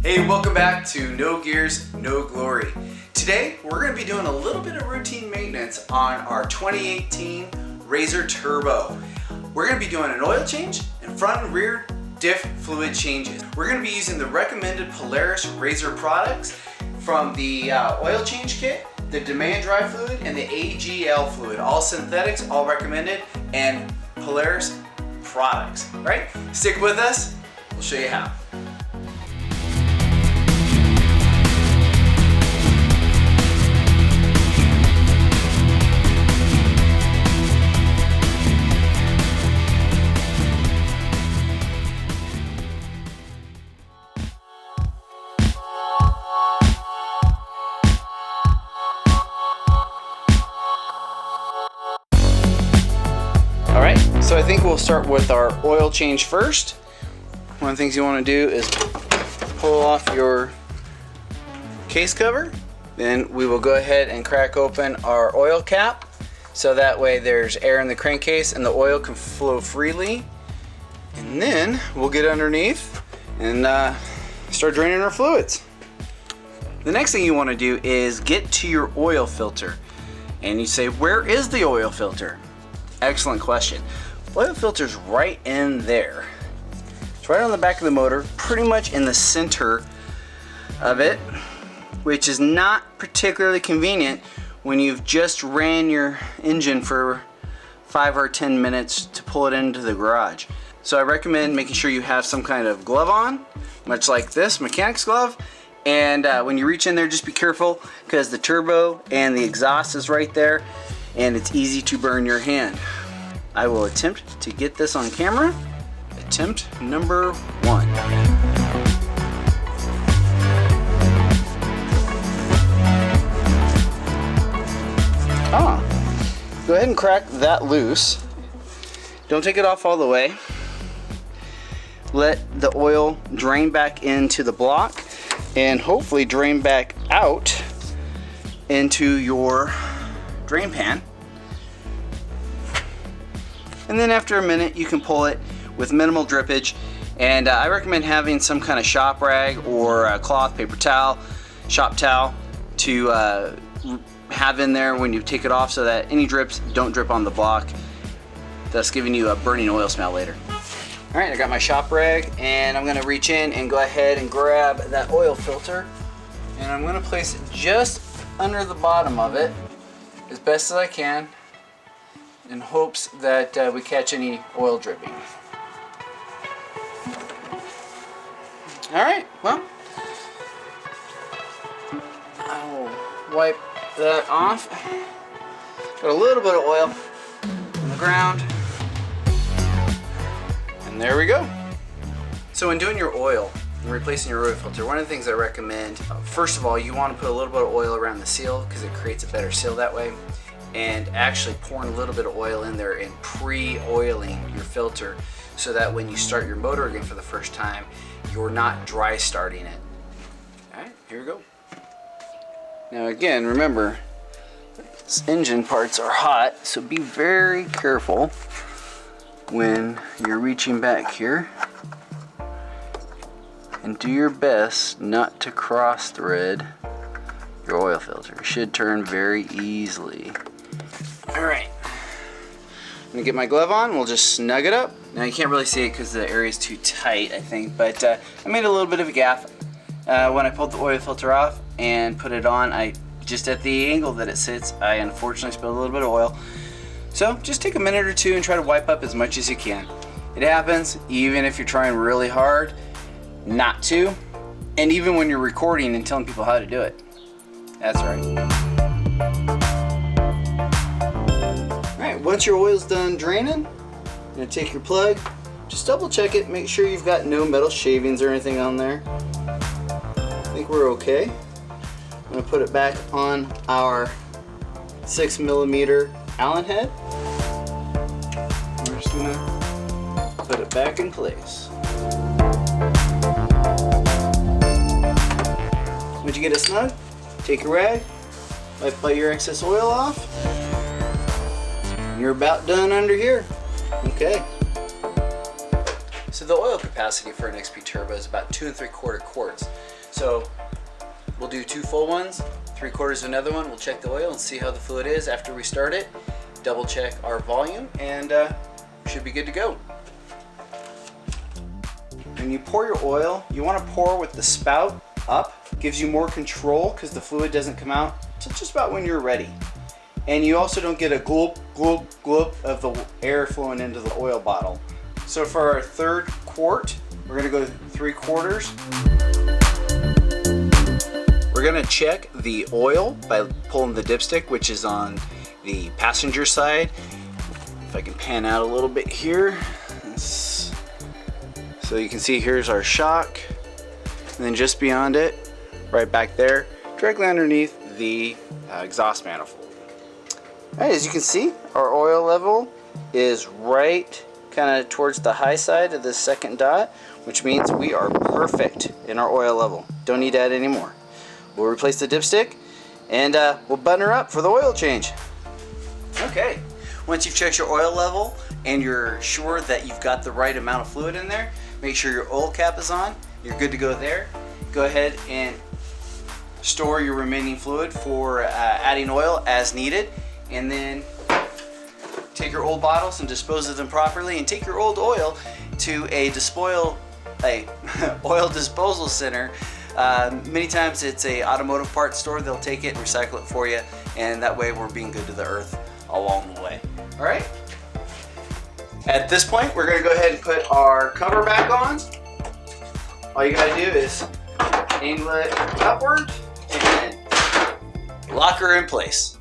Hey, welcome back to No Gears, No Glory. Today, we're going to be doing a little bit of routine maintenance on our 2018 RZR Turbo. We're going to be doing an oil change and front and rear diff fluid changes. We're going to be using the recommended Polaris RZR products from the oil change kit, the demand dry fluid, and the AGL fluid. All synthetics, all recommended, and Polaris products, right? Stick with us, we'll show you how. So I think we'll start with our oil change first. One of the things you want to do is pull off your case cover. Then we will go ahead and crack open our oil cap, so that way there's air in the crankcase and the oil can flow freely. And then we'll get underneath and start draining our fluids. The next thing you want to do is get to your oil filter. And you say, where is the oil filter? Excellent question. Oil filter's right in there. It's right on the back of the motor, pretty much in the center of it, which is not particularly convenient when you've just ran your engine for 5 or 10 minutes to pull it into the garage. So I recommend making sure you have some kind of glove on, much like this mechanic's glove. And when you reach in there, just be careful because the turbo and the exhaust is right there and it's easy to burn your hand. I will attempt to get this on camera. Attempt number 1. Go ahead and crack that loose. Don't take it off all the way. Let the oil drain back into the block and hopefully drain back out into your drain pan. And then after a minute you can pull it with minimal drippage, and I recommend having some kind of shop rag or a cloth, paper towel, shop towel to have in there when you take it off so that any drips don't drip on the block, thus giving you a burning oil smell later. Alright, I got my shop rag and I'm going to reach in and go ahead and grab that oil filter, and I'm going to place it just under the bottom of it as best as I can, in hopes that we catch any oil dripping. Alright, well, I'll wipe that off. Got a little bit of oil on the ground, and there we go. So when doing your oil and replacing your oil filter, one of the things I recommend, first of all, you want to put a little bit of oil around the seal because it creates a better seal that way. And actually pouring a little bit of oil in there and pre-oiling your filter so that when you start your motor again for the first time, you're not dry starting it. Alright, here we go. Now again, remember, this engine parts are hot, so be very careful when you're reaching back here. And do your best not to cross thread your oil filter. It should turn very easily. Alright, I'm going to get my glove on, we'll just snug it up. Now you can't really see it because the area is too tight, I think, but I made a little bit of a gap when I pulled the oil filter off and put it on. Just at the angle that it sits, I unfortunately spilled a little bit of oil. So just take a minute or two and try to wipe up as much as you can. It happens even if you're trying really hard not to, and even when you're recording and telling people how to do it. That's right. Once your oil's done draining, you're going to take your plug, just double check it, make sure you've got no metal shavings or anything on there. I think we're okay. I'm going to put it back on our 6mm Allen head. We're just going to put it back in place. Once you get it snug, take your rag, wipe all your excess oil off. You're about done under here. Okay. So the oil capacity for an XP Turbo is about 2 3/4 quarts. So we'll do 2 full ones, 3/4 another one. We'll check the oil and see how the fluid is after we start it. Double check our volume, and we should be good to go. When you pour your oil, you want to pour with the spout up. Gives you more control because the fluid doesn't come out till just about when you're ready. And you also don't get a glop, glop, glop of the air flowing into the oil bottle. So for our 3rd quart, we're gonna go 3/4. We're gonna check the oil by pulling the dipstick, which is on the passenger side. If I can pan out a little bit here. So you can see here's our shock. And then just beyond it, right back there, directly underneath the exhaust manifold. All right, as you can see, our oil level is right kind of towards the high side of the 2nd dot, which means we are perfect in our oil level. Don't need to add any more. We'll replace the dipstick and we'll button her up for the oil change. Okay, once you've checked your oil level and you're sure that you've got the right amount of fluid in there, make sure your oil cap is on. You're good to go there. Go ahead and store your remaining fluid for adding oil as needed, and then take your old bottles and dispose of them properly, and take your old oil to a oil disposal center. Many times it's a automotive parts store. They'll take it and recycle it for you, and that way we're being good to the earth along the way. All right. At this point, we're going to go ahead and put our cover back on. All you got to do is angle it upward and lock her in place.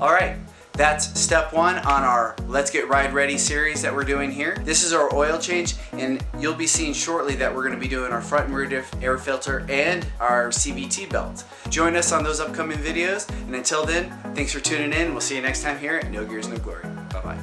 All right. That's step 1 on our Let's Get Ride Ready series that we're doing here. This is our oil change, and you'll be seeing shortly that we're going to be doing our front and rear diff air filter and our CVT belt. Join us on those upcoming videos, and until then, thanks for tuning in. We'll see you next time here at No Gears No Glory. Bye-bye.